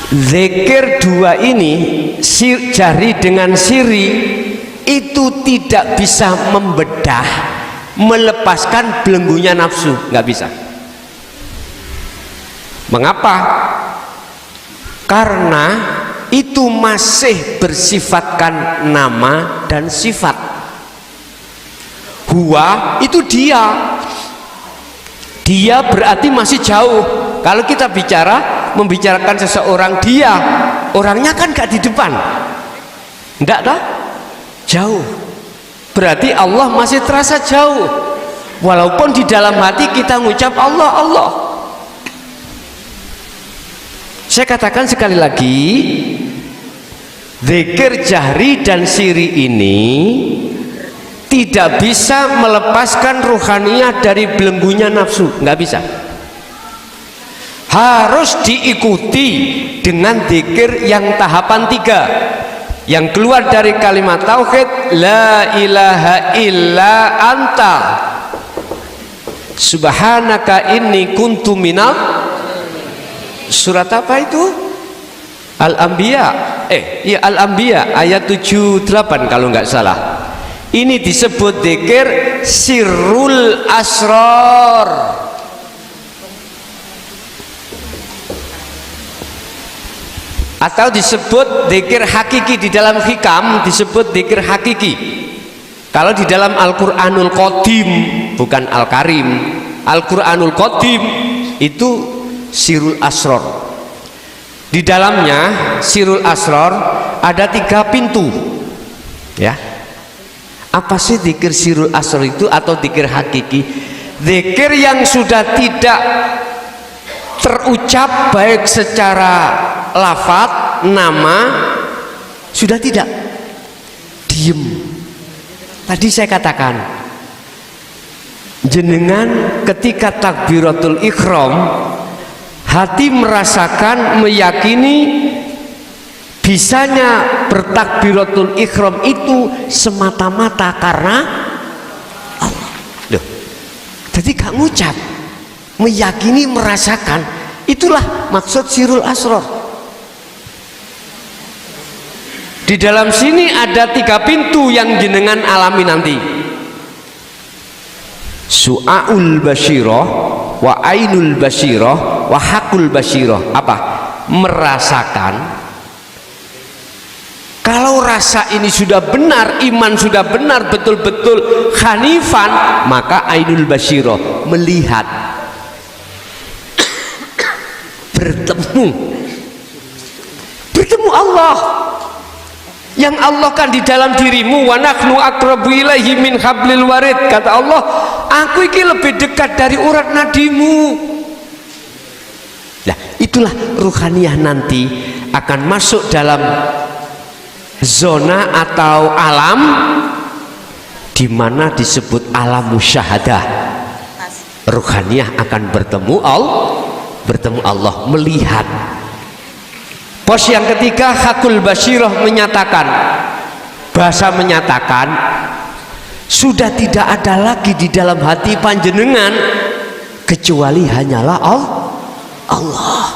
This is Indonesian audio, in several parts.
Zikir dua ini, jahri dengan siri, itu tidak bisa membedah, melepaskan belenggunya nafsu, nggak bisa. Mengapa? Karena itu masih bersifatkan nama dan sifat. Huwa itu dia berarti masih jauh. Kalau kita membicarakan seseorang, dia orangnya kan gak di depan, enggak toh? Jauh. Berarti Allah masih terasa jauh, walaupun di dalam hati kita ngucap Allah Allah. Saya katakan sekali lagi, zikir jahri dan siri ini tidak bisa melepaskan ruhaniyah dari belenggunya nafsu, nggak bisa. Harus diikuti dengan zikir yang tahapan 3, yang keluar dari kalimat tauhid, la ilaha illa anta subhanaka inni kuntu minal. Surat apa itu? Al-Anbiya. Ya Al-Anbiya ayat 78 kalau nggak salah. Ini disebut zikir sirrul asrar. Atau disebut zikir hakiki, di dalam hikam disebut zikir hakiki. Kalau di dalam Al-Qur'anul Qadim, bukan Al-Karim, Al-Qur'anul Qadim itu sirul asrar. Di dalamnya sirul asrar ada 3 pintu, ya. Apa sih zikir sirul asrar itu atau zikir hakiki? Zikir yang sudah tidak terucap baik secara lafaz, nama, sudah tidak, diem. Tadi saya katakan, jenengan ketika takbiratul ihram, hati merasakan, meyakini bisanya bertakbiratul ihram itu semata-mata karena Allah. Loh, jadi gak ngucap, meyakini, merasakan, itulah maksud sirul asrar. Di dalam sini ada 3 pintu yang jenengan alami nanti. Su'aul basyirah, wa ainul basyirah, wa hakul basyirah. Apa? Merasakan. Kalau rasa ini sudah benar, iman sudah benar, betul-betul hanifan, maka ainul basyirah, melihat, bertemu Allah. Yang Allah kan di dalam dirimu, wa nahnu aqrabu ilaihi min hablil warid. Kata Allah, aku ini lebih dekat dari urat nadimu. Nah, itulah ruhaniyah nanti akan masuk dalam zona atau alam di mana disebut alam musyahadah. Ruhaniyah akan bertemu Allah, melihat. Pos yang ketiga, hakul basyirah, menyatakan, bahasa menyatakan sudah tidak ada lagi di dalam hati panjenengan kecuali hanyalah Allah.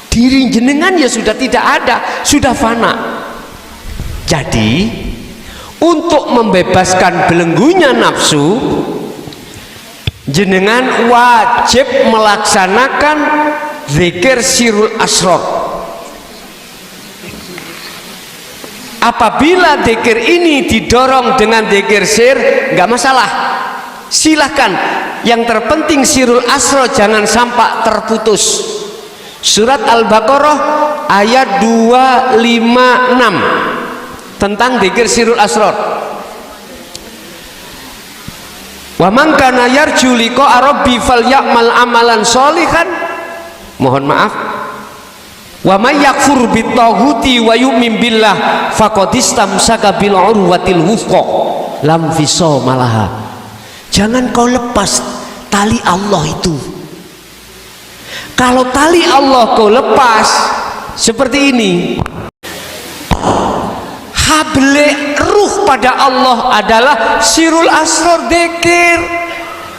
Diri jenengan ya sudah tidak ada, sudah fana. Jadi untuk membebaskan belenggunya nafsu, jenengan wajib melaksanakan zikir sirul asrar. Apabila zikir ini didorong dengan zikir sir, nggak masalah, silahkan. Yang terpenting sirul asrar jangan sampai terputus. Surat Al-Baqarah ayat 256 tentang zikir sirul asrar. Wa man kana yarju liqa'a rabbi falyamal amalan sholihan. Mohon maaf, wa may yakfur bitaghuti wa yu'min billah faqad istamsaka bil urwatil wuthqa lam fisama laha. Jangan kau lepas tali Allah itu. Kalau tali Allah kau lepas seperti ini, hable ruh pada Allah adalah sirul asrar, dzikir.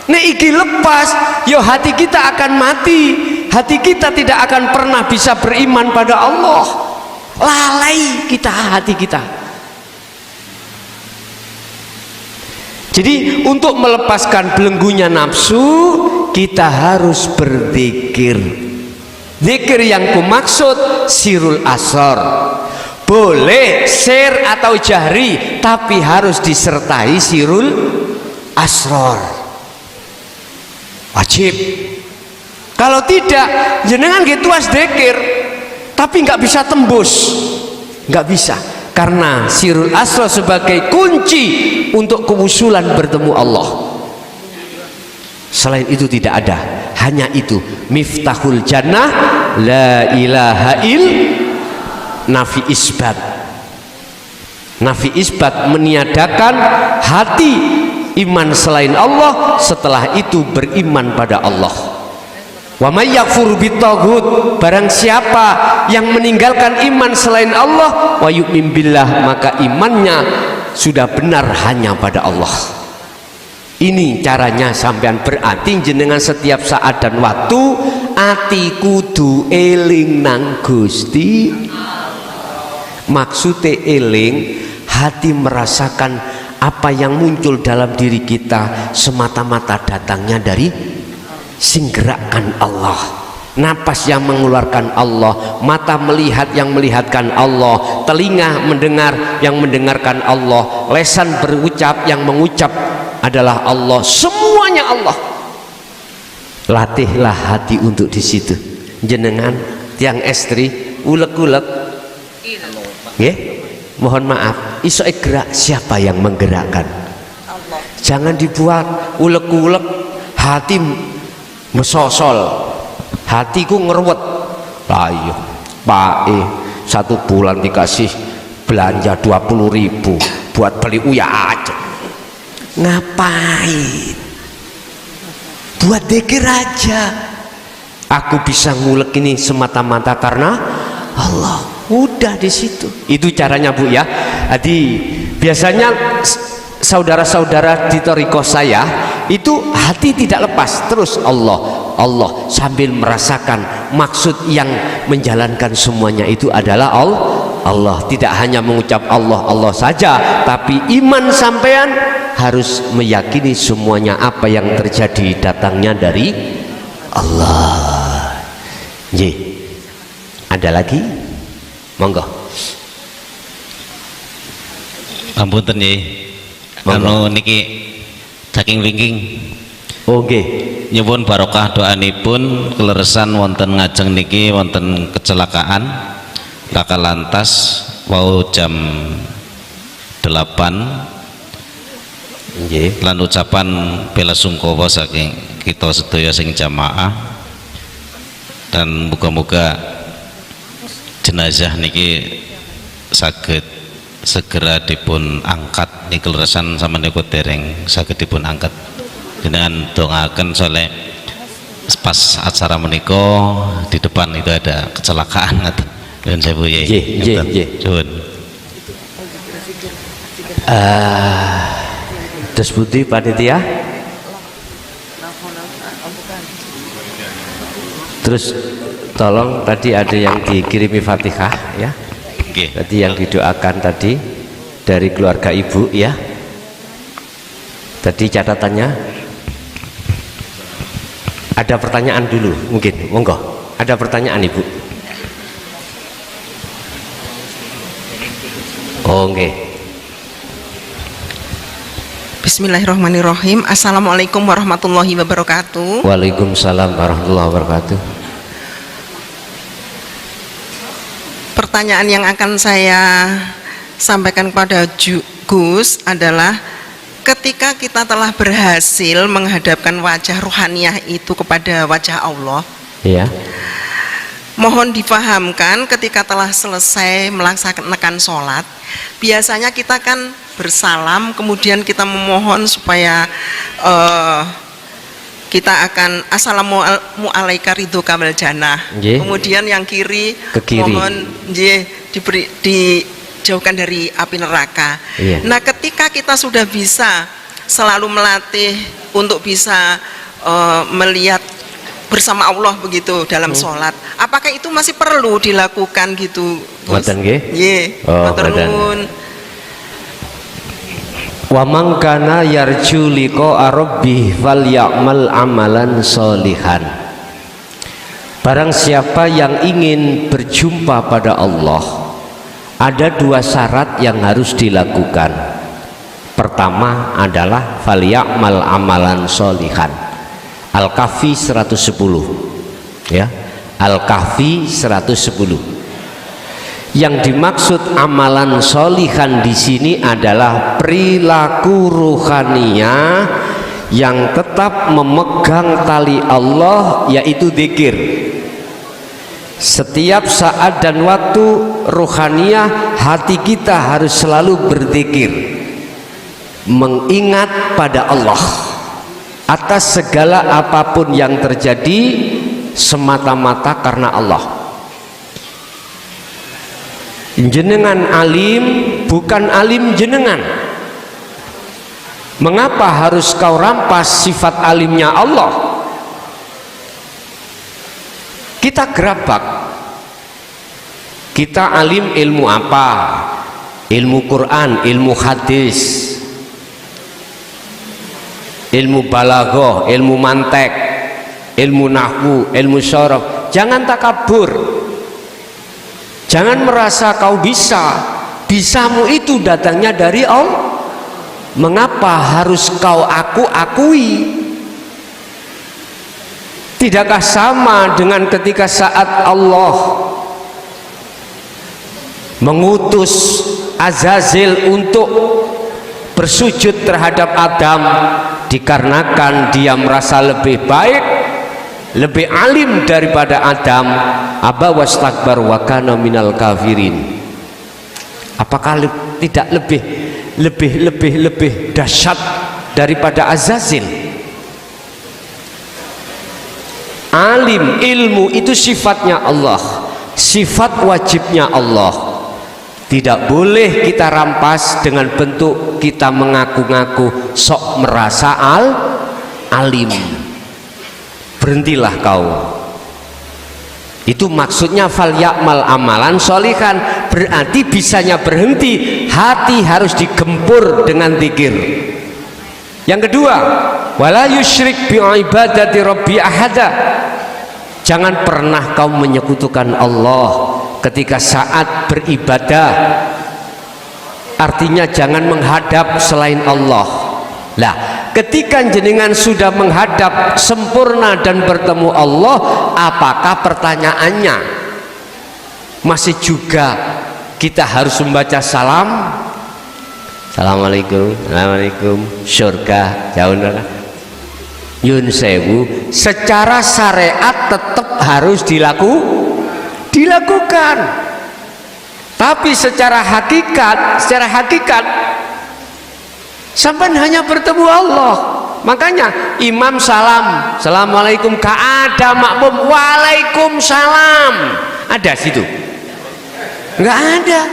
Nek iki lepas, yo hati kita akan mati. hati kita tidak akan pernah bisa beriman pada Allah. Lalai kita hati kita. Jadi untuk melepaskan belenggunya nafsu, kita harus berzikir. Zikir yang kumaksud sirul asrar. Boleh sir atau jahri, tapi harus disertai sirul asrar. Wajib. Kalau tidak, jenengan gitu as zikir, tapi nggak bisa tembus, nggak bisa. Karena sirul asrar sebagai kunci untuk kewusulan bertemu Allah. Selain itu tidak ada, hanya itu miftahul jannah la ilaha il nafi isbat. Nafi isbat meniadakan hati iman selain Allah, setelah itu beriman pada Allah. Wa may yakfur bitaghut, barang siapa yang meninggalkan iman selain Allah, wa yu'min billah, maka imannya sudah benar hanya pada Allah. Ini caranya sampean, berarti jenengan setiap saat dan waktu ati kudu eling nang Gusti. Maksude eling, hati merasakan apa yang muncul dalam diri kita semata-mata datangnya dari sing gerakkan Allah, napas yang mengeluarkan Allah, mata melihat yang melihatkan Allah, telinga mendengar yang mendengarkan Allah, lesan berucap yang mengucap adalah Allah, semuanya Allah. Latihlah hati untuk di situ. Jenengan tiang estri ulek-ulek, nggih, mohon maaf, iso gerak, siapa yang menggerakkan? Allah. Jangan dibuat ulek-ulek, hati mesosol, hatiku ngeruwet. Ayo Pak, 1 bulan dikasih belanja 20.000 buat beli uya aja. Ngapain? Buat dzikir aja. Aku bisa ngulek ini semata-mata karena Allah. Udah di situ. Itu caranya Bu ya. Jadi biasanya saudara-saudara di thariqah saya itu hati tidak lepas terus Allah Allah sambil merasakan maksud yang menjalankan semuanya itu adalah Allah. Tidak hanya mengucap Allah Allah saja, tapi iman sampean harus meyakini semuanya apa yang terjadi datangnya dari Allah. Ye. Ada lagi? Monggo. Ampunten nggih. Anu niki saking wingking. Oke. Nyuwun barokah doanipun keleresan wonten ngajeng niki wonten kecelakaan laka lantas wau jam 8. Nggih. Lan ucapan bela sungkawa saking kita sedaya sing jamaah, dan muga-muga jenazah niki saged segera dipun angkat. Niki leresan sama niku dereng saged dipun angkat. Dengan doakan soleh pas acara menika di depan itu ada kecelakaan ngaten. Nuwun sewu ya. Nggih. Terus putih panitia. Terus tolong tadi ada yang dikirimi Fatihah ya. Okay. Tadi yang didoakan tadi dari keluarga ibu ya. Tadi catatannya ada pertanyaan dulu mungkin, monggo. Ada pertanyaan ibu? Oh, okay. Bismillahirrahmanirrahim. Assalamualaikum warahmatullahi wabarakatuh. Waalaikumsalam warahmatullahi wabarakatuh. Pertanyaan yang akan saya sampaikan kepada Gus adalah, ketika kita telah berhasil menghadapkan wajah ruhaniah itu kepada wajah Allah, ya. Mohon dipahamkan ketika telah selesai melaksanakan sholat, biasanya kita kan bersalam, kemudian kita memohon supaya kita akan assalamualaikum ridhoka wal jannah. Kemudian yang kiri, mohon dijauhkan dari api neraka. Nah, ketika kita sudah bisa selalu melatih untuk bisa melihat bersama Allah begitu dalam sholat. Apakah itu masih perlu dilakukan gitu, Gus? Ngoten nggih? Nggih, matur ngoten. nuwun. Wa man kana yarju liqa rabbih falyamal amalan sholihan. Barang siapa yang ingin berjumpa pada Allah, ada dua syarat yang harus dilakukan. Pertama adalah falyamal amalan sholihan. Al-Kahfi 110 ya. Al-Kahfi 110. Yang dimaksud amalan sholihan di sini adalah perilaku ruhaniyah yang tetap memegang tali Allah, yaitu dzikir. Setiap saat dan waktu ruhaniyah hati kita harus selalu berzikir, mengingat pada Allah atas segala apapun yang terjadi, semata-mata karena Allah. Jenengan alim, bukan alim jenengan. Mengapa harus kau rampas sifat alimnya Allah? Kita gerabak. Kita alim ilmu apa? Ilmu Quran, ilmu hadis, ilmu balaghah, ilmu mantek, ilmu nahwu, ilmu syaraf. Jangan takabur, jangan merasa kau bisa. Bisamu itu datangnya dari Allah. Mengapa harus kau akui? Tidakkah sama dengan ketika saat Allah mengutus Azazil untuk bersujud terhadap Adam, dikarenakan dia merasa lebih baik, lebih alim daripada Adam. Aba wastakbar wa kana minal kafirin. Apakah tidak lebih dahsyat daripada Azazil? Alim, ilmu itu sifatnya Allah, sifat wajibnya Allah. Tidak boleh kita rampas dengan bentuk kita mengaku-ngaku sok merasa alim. Berhentilah kau. Itu maksudnya fal ya'mal amalan sholihan. Berarti bisanya berhenti, hati harus digempur dengan zikir. Yang kedua, wala yusyrik bi ibadati rabbi ahada. Jangan pernah kau menyekutukan Allah ketika saat beribadah. Artinya jangan menghadap selain Allah. Lah, ketika jenengan sudah menghadap sempurna dan bertemu Allah, apakah pertanyaannya masih juga kita harus membaca salam? Assalamualaikum, assalamualaikum, syurga, jauh yun sewu. Secara syariat tetap harus dilakukan, tapi secara hakikat sampai hanya bertemu Allah. Makanya imam salam, assalamualaikum, gak ada makmum waalaikumsalam, ada situ? Nggak ada,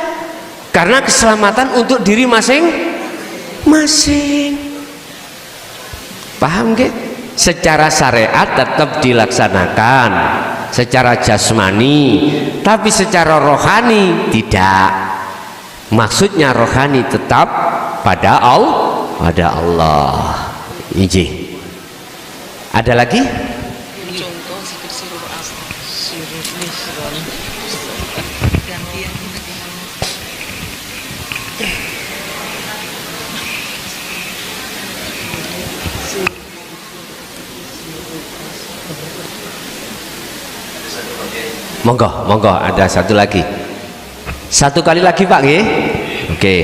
karena keselamatan untuk diri masing-masing. Paham gak? Secara syariat tetap dilaksanakan secara jasmani, tapi secara rohani tidak. Maksudnya rohani tetap pada Allah. Iji. Ada lagi? Monggo, ada satu lagi. Satu kali lagi Pak nggih? Oke.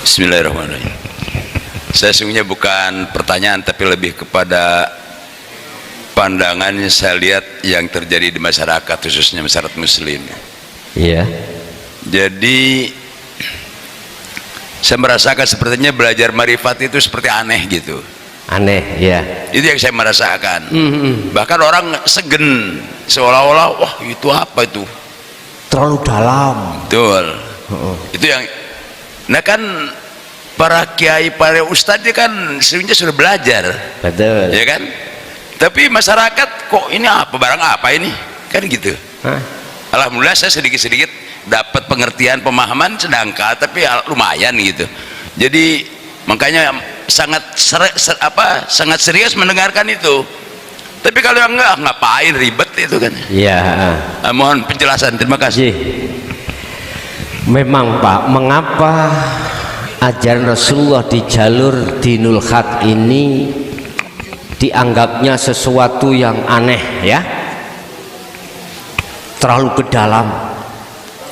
Bismillahirrahmanirrahim. Saya sesungguhnya bukan pertanyaan, tapi lebih kepada pandangan yang saya lihat yang terjadi di masyarakat, khususnya masyarakat muslim. Iya. Jadi saya merasakan sepertinya belajar marifat itu seperti aneh gitu. Aneh, ya. Itu yang saya merasakan. Bahkan orang seolah-olah wah itu apa itu, terlalu dalam. betul. Itu yang, nah kan para kiai, para ustadz kan sebenarnya sudah belajar, Betul. ya kan, tapi masyarakat kok ini apa, barang apa ini, kan gitu. Alhamdulillah saya sedikit-sedikit dapat pengertian, pemahaman sedangkan, tapi lumayan gitu. Jadi makanya sangat serius mendengarkan itu. Tapi kalau yang enggak, ngapain ribet itu kan. Iya. Mohon penjelasan, terima kasih. Memang Pak, mengapa ajaran Rasulullah di jalur dinul haq ini dianggapnya sesuatu yang aneh ya, terlalu ke dalam,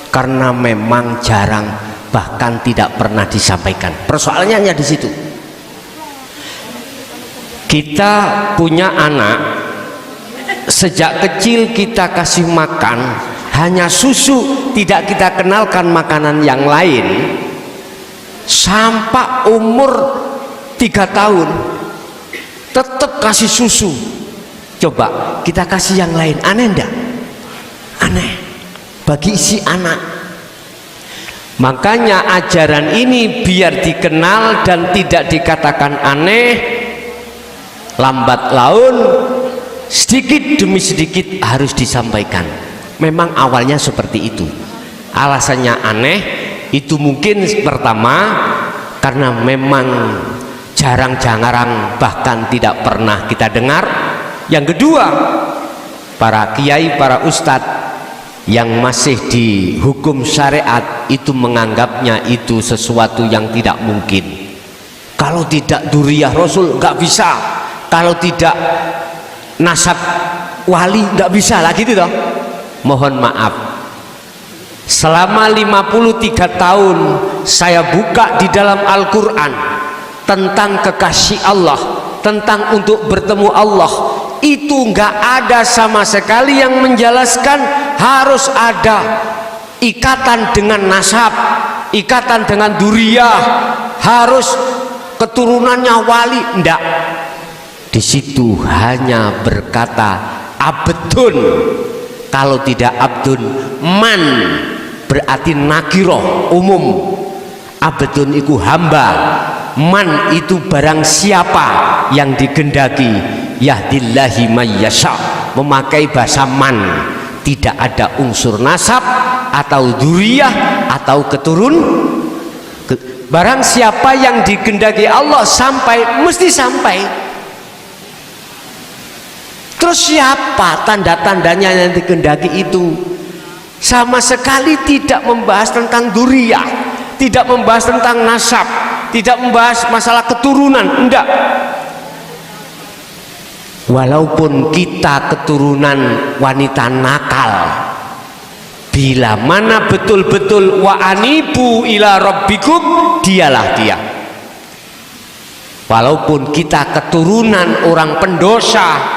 karena memang jarang, bahkan tidak pernah disampaikan. Persoalannya hanya di situ. Kita punya anak, sejak kecil kita kasih makan hanya susu, tidak kita kenalkan makanan yang lain, sampai umur 3 tahun tetap kasih susu. Coba kita kasih yang lain, aneh enggak? Aneh bagi si anak. Makanya ajaran ini biar dikenal dan tidak dikatakan aneh, lambat laun sedikit demi sedikit harus disampaikan. Memang awalnya seperti itu. Alasannya aneh itu mungkin pertama karena memang jarang-jarang, bahkan tidak pernah kita dengar. Yang kedua, para kiai, para ustadz yang masih dihukum syariat itu menganggapnya itu sesuatu yang tidak mungkin. Kalau tidak duriyah Rasul nggak bisa, kalau tidak nasab wali nggak bisa lah gitu toh. Mohon maaf, selama 53 tahun saya buka di dalam Al-Quran tentang kekasih Allah, tentang untuk bertemu Allah, itu nggak ada sama sekali yang menjelaskan harus ada ikatan dengan nasab, ikatan dengan duriyah, harus keturunannya wali, enggak. Di situ hanya berkata abdun, kalau tidak abdun man berarti nakiroh umum. Abdun itu hamba, man itu barang siapa yang digendaki, yahdillahi mayyasha, memakai bahasa man, tidak ada unsur nasab atau duriyah atau barang siapa yang digendaki Allah sampai, mesti sampai. Terus siapa tanda-tandanya yang dikehendaki itu? Sama sekali tidak membahas tentang duriyah, tidak membahas tentang nasab, tidak membahas masalah keturunan, enggak. Walaupun kita keturunan wanita nakal, bila mana betul-betul wa anibu ila rabbikum, dialah dia. Walaupun kita keturunan orang pendosa,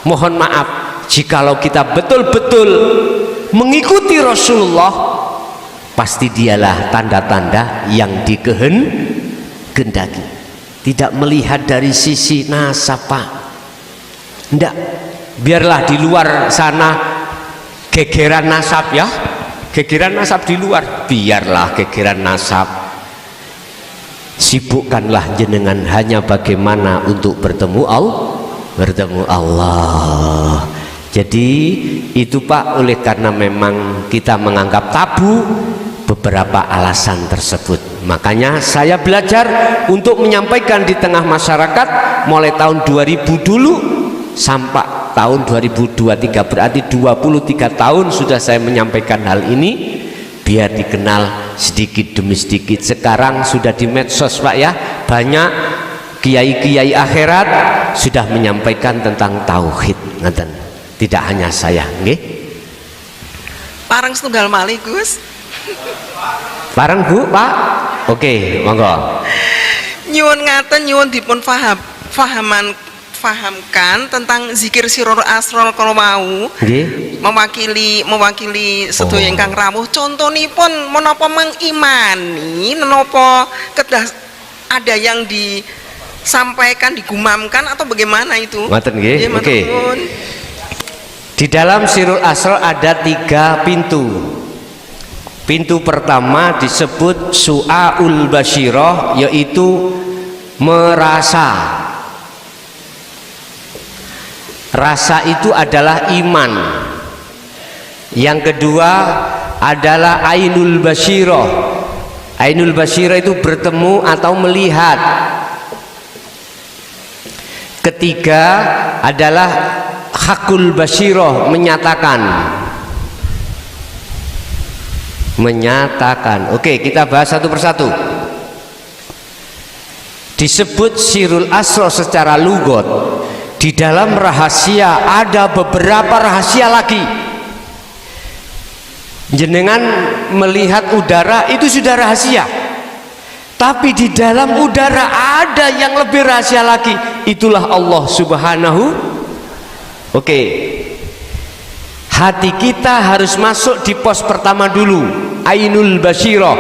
mohon maaf, jikalau kita betul-betul mengikuti Rasulullah, pasti dialah tanda-tanda yang dikehendaki. Tidak melihat dari sisi nasab, Pak. Enggak, biarlah di luar sana gegeran nasab ya, gegeran nasab di luar, biarlah gegeran nasab. Sibukkanlah jenengan hanya bagaimana untuk bertemu Allah. Jadi itu Pak, oleh karena memang kita menganggap tabu beberapa alasan tersebut, makanya saya belajar untuk menyampaikan di tengah masyarakat mulai tahun 2000 dulu sampai tahun 2023, berarti 23 tahun sudah saya menyampaikan hal ini biar dikenal sedikit demi sedikit. Sekarang sudah di medsos Pak ya, banyak kiai-kiai akhirat sudah menyampaikan tentang tauhid, ngeten. Tidak hanya saya, nggih. Parang setunggal malih Gus. Parang Bu, Pak. Oke, monggo. Nyuwun ngaten, nyuwun dipun fahamkan tentang zikir siror asrol kalau mau. Nggih. Mewakili sedaya ingkang rawuh. Contonipun menapa mengimani, menapa kedah ada yang disampaikan, digumamkan atau bagaimana itu? Ngoten nggih. Oke. Di Di dalam Sirul Asrar ada 3 pintu. Pintu pertama disebut Su'aul Basyirah, yaitu merasa. Rasa itu adalah iman. Yang kedua adalah Ainul Basyirah. Ainul Basyirah itu bertemu atau melihat. Ketiga adalah Hakul Basyirah, menyatakan. Oke, kita bahas satu persatu. Disebut Sirul Asrar secara lugot. Di dalam rahasia ada beberapa rahasia lagi. Jenengan melihat udara itu sudah rahasia, tapi di dalam udara ada yang lebih rahasia lagi. Itulah Allah Subhanahu. Oke, hati kita harus masuk di pos pertama dulu, Ainul Basyirah.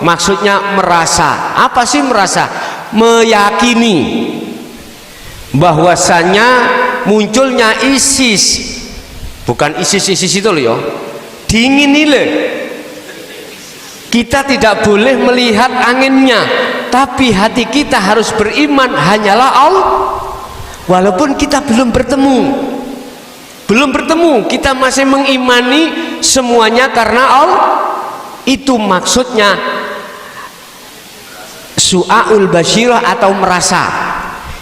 Maksudnya merasa. Apa sih merasa? Meyakini bahwasanya munculnya ISIS, bukan ISIS itu loh ya, dingin nile. Kita tidak boleh melihat anginnya, tapi hati kita harus beriman hanyalah Allah. Walaupun kita belum bertemu, kita masih mengimani semuanya karena Allah. Itu maksudnya Su'aul Basyirah atau merasa.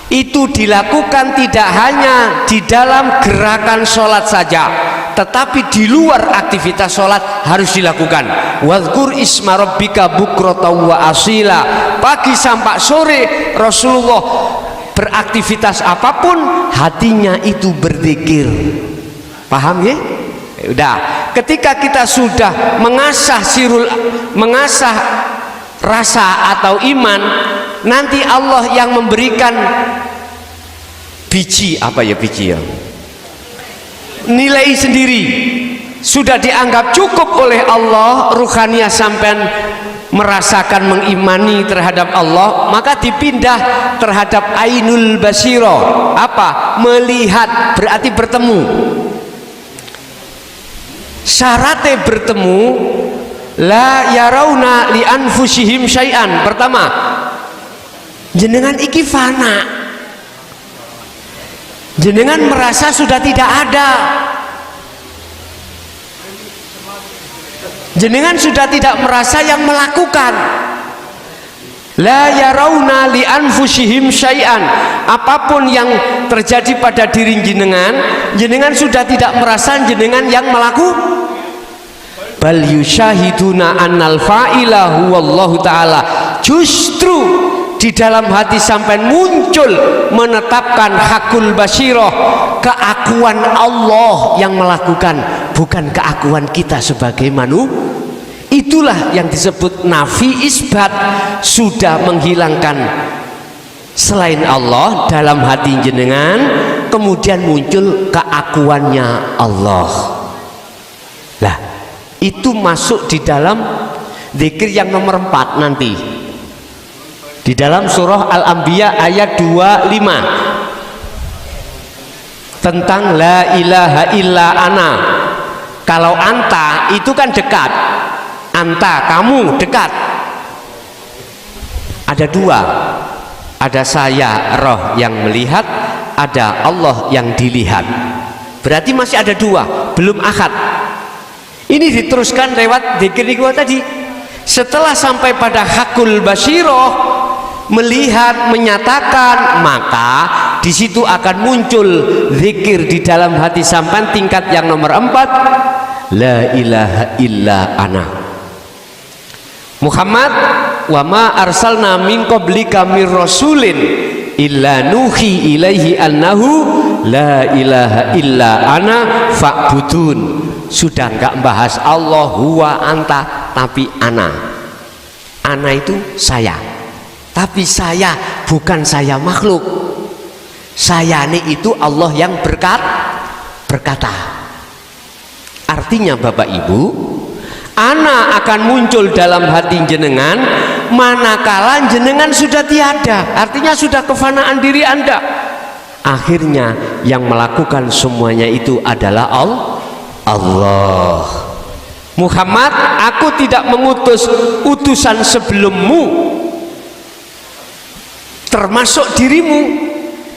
Itu dilakukan tidak hanya di dalam gerakan sholat saja, tetapi di luar aktivitas sholat harus dilakukan. Wadhkur isma rabbika bukratan wa asila. Pagi sampai sore Rasulullah beraktivitas apapun, hatinya itu berzikir. Paham ya? Udah. Ketika kita sudah mengasah rasa atau iman, nanti Allah yang memberikan biji, nilai sendiri. Sudah dianggap cukup oleh Allah, ruhaniyah sampean merasakan mengimani terhadap Allah, maka dipindah terhadap Ainul Basyirah. Apa? Melihat, berarti bertemu. Syaratnya bertemu, la yarawna li anfusihim syai'an. Pertama, jenengan iki fana, jenengan merasa sudah tidak ada, jenengan sudah tidak merasa yang melakukan. La yarawna li anfusihim syai'an. Apapun yang terjadi pada diri jenengan, jenengan sudah tidak merasa jenengan yang melakukan. Bal yusyahiduna annal fa'ila huwallahu ta'ala. Justru di dalam hati sampai muncul menetapkan Hakul Basyirah, keakuan Allah yang melakukan, bukan keakuan kita sebagai manusia. Itulah yang disebut nafi isbat, sudah menghilangkan selain Allah dalam hati jenengan, kemudian muncul keakuannya Allah. Lah, itu masuk di dalam zikir yang nomor 4 nanti di dalam surah Al-Anbiya ayat 25 tentang la ilaha illa ana. Kalau anta itu kan dekat, anta kamu dekat. Ada 2, ada saya roh yang melihat, ada Allah yang dilihat. Berarti masih ada 2, belum ahad. Ini diteruskan lewat zikir tadi. Setelah sampai pada Hakul Basyirah, melihat, menyatakan, maka di situ akan muncul zikir di dalam hati sampai tingkat yang nomor 4, la ilaha illa ana Muhammad wa ma arsalna min qablika mir rasulin illa nuhi ilaihi annahu la ilaha illa ana fa'budun. Sudah enggak bahas Allah huwa anta, tapi ana itu saya, tapi saya bukan saya makhluk. Saya ini itu Allah yang berkata. Artinya Bapak Ibu, ana akan muncul dalam hati jenengan manakala jenengan sudah tiada, artinya sudah kefanaan diri Anda. akhirnya yang melakukan semuanya itu adalah Allah. Muhammad, aku tidak mengutus utusan sebelummu termasuk dirimu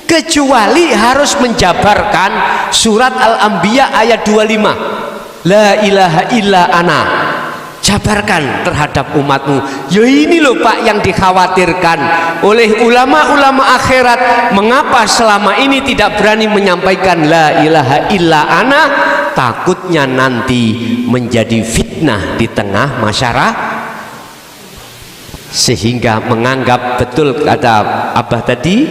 kecuali harus menjabarkan surat Al-Anbiya ayat 25, la ilaha illa ana. Jabarkan terhadap umatmu. Ya ini loh Pak yang dikhawatirkan oleh ulama-ulama akhirat. Mengapa selama ini tidak berani menyampaikan la ilaha illa ana? Takutnya nanti menjadi fitnah di tengah masyarakat, sehingga menganggap, betul kata Abah tadi,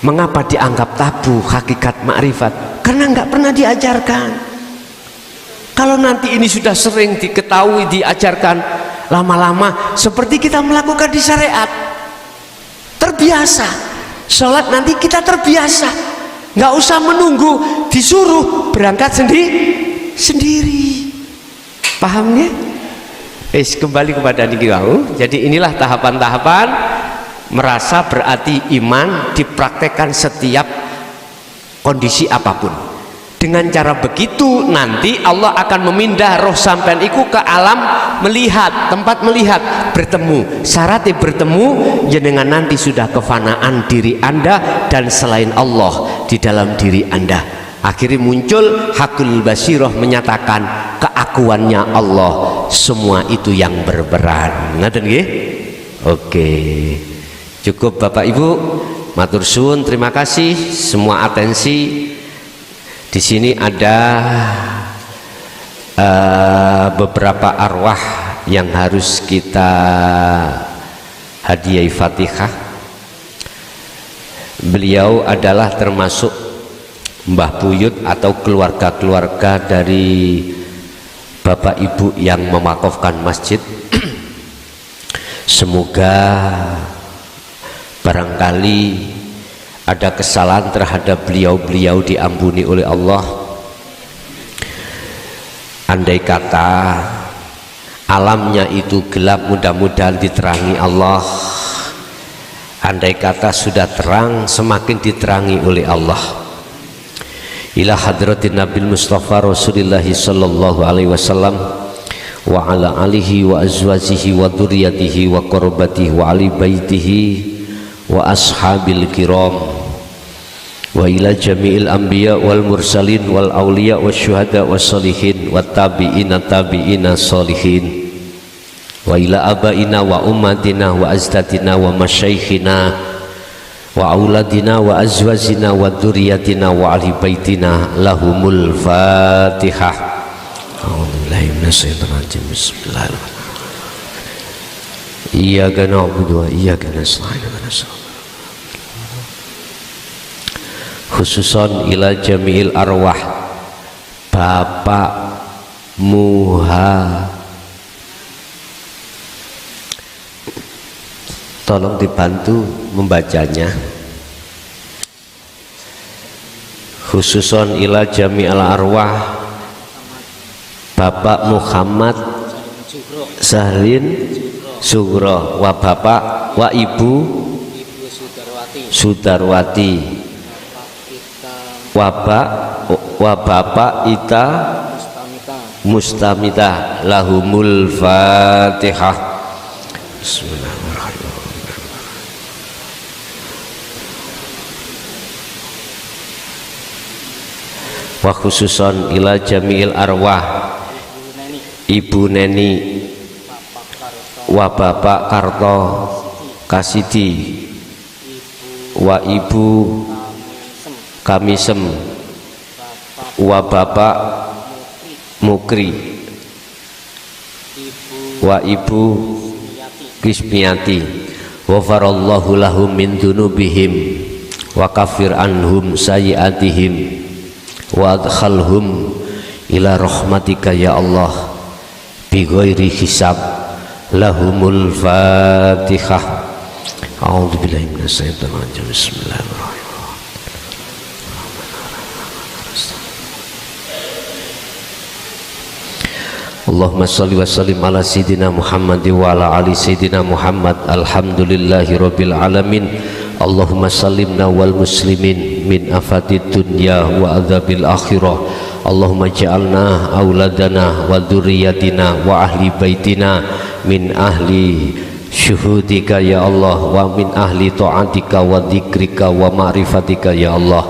mengapa dianggap tabu hakikat makrifat? Karena nggak pernah diajarkan. Kalau nanti ini sudah sering diketahui, diajarkan, lama-lama seperti kita melakukan di syariat, terbiasa. Sholat nanti kita terbiasa, nggak usah menunggu disuruh, berangkat sendiri. Paham ya? Kembali kepada niki wau. Jadi inilah tahapan-tahapan merasa berarti iman dipraktekkan setiap kondisi apapun. Dengan cara begitu nanti Allah akan memindah roh sampean iku ke alam melihat, tempat melihat, bertemu. Syaratnya bertemu jenengan nanti sudah kefanaan diri Anda dan selain Allah di dalam diri Anda. Akhirnya muncul Hakul Basiroh menyatakan keakuannya Allah, semua itu yang berperan. Ngaten nggih? Oke. Cukup Bapak Ibu, matur suwun, terima kasih semua atensi. Di sini ada beberapa arwah yang harus kita hadiahi Fatihah. Beliau adalah termasuk Mbah Buyut atau keluarga-keluarga dari Bapak Ibu yang mewakafkan masjid. Semoga barangkali ada kesalahan terhadap beliau-beliau diampuni oleh Allah. Andai kata alamnya itu gelap, mudah-mudahan diterangi Allah. Andai kata sudah terang, semakin diterangi oleh Allah. Ila hadratin Nabil Mustafa Rasulullah sallallahu alaihi wasallam wa ala alihi wa azwajihi wa dzurriyyatihi wa qurabatihi wa ali baitihi wa ashabil kiram wa ila jami'il anbiya wal mursalin wal awliya wa syuhada wa salihin wa tabi'ina tabi'ina salihin wa ila abaina wa ummatina wa azdadina wa masyaikhina wa auladina wa azwajina wa dzurriyyatina wa ahli baitina lahumul fatihah. A'udzubillahi minasyaitonir rajim. Bismillahirrahmanirrahim. Iyyaka na'budu wa iyyaka nasta'in. Khususon ila jami'il arwah Bapak Muha, tolong dibantu membacanya. Khususon ila jami'il arwah Bapak Muhammad Sahlin Sugro wa Bapak wa Ibu Sudarwati wa Bapak Ita Mustamita lahumul fatihah. Bismillahirrahmanirrahim. Wa khususon ila jami'il arwah Ibu Neni wa Bapak Karto Kasidi wa Ibu Kamisem wa Bapak Mukri wa Ibu Kismiati wa farallahu lahum min dunubihim wa kafir anhum sayiatihim wa adkhalhum ila rahmatika ya Allah bi ghairi hisab. Lahumul fatihah. A'udzubillahi minasyaitonir rajim. Bismillahirrahmanirrahim. Allahumma shalli wa sallim ala sayyidina Muhammad wa ala ali sayyidina Muhammad. Alhamdulillahi rabbil alamin. Allahumma sallimna wal muslimin min afatid dunya wa adzabil akhirah. Allahumma ja'alna auladana wa dzurriyyatina wa ahli baitina min ahli syuhudika ya Allah, wa min ahli ta'atika wa dzikrika wa ma'rifatika ya Allah.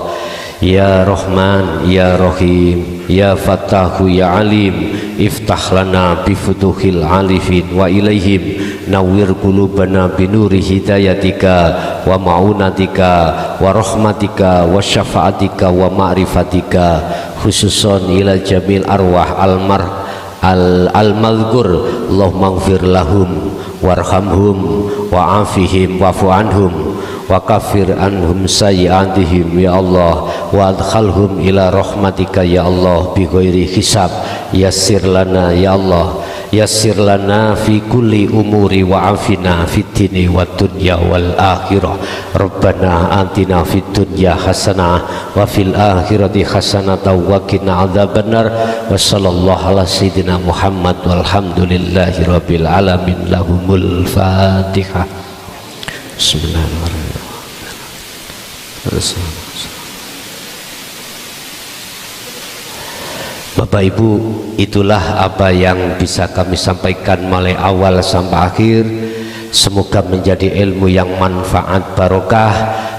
Ya Rahman ya Rahim ya Fattahu ya Alim, iftah lana bifutuhil alifin wa ilaihim, nawwir qulubana binuri hidayatika wa ma'unatika wa rahmatika wa syafaatika wa ma'rifatika, khususon ila jamil arwah al-madhkur. Allahumma ighfir lahum warhamhum wa'afihim wa'fu anhum wa kafir anhum sayyi'atihim ya Allah, wa adkhalhum ila rahmatika ya Allah bi ghairi hisab. Yassir lana ya Allah, yassir lana fi kulli umuri wa afina fid dini wad dunya wal akhirah. Rabbana atina fid dunya hasanah wa fil akhirati hasanah wa qina adzabannar. Wa sallallahu ala sayyidina Muhammad walhamdulillahi rabbil alamin. Lahumul Fatihah. Bismillahirrahmanirrahim. Bapak Ibu, itulah apa yang bisa kami sampaikan mulai awal sampai akhir. Semoga menjadi ilmu yang manfaat barokah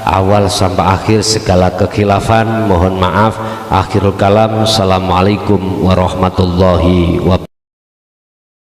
awal sampai akhir. Segala kekhilafan mohon maaf. Akhirul kalam. Assalamualaikum warahmatullahi wabarakatuh.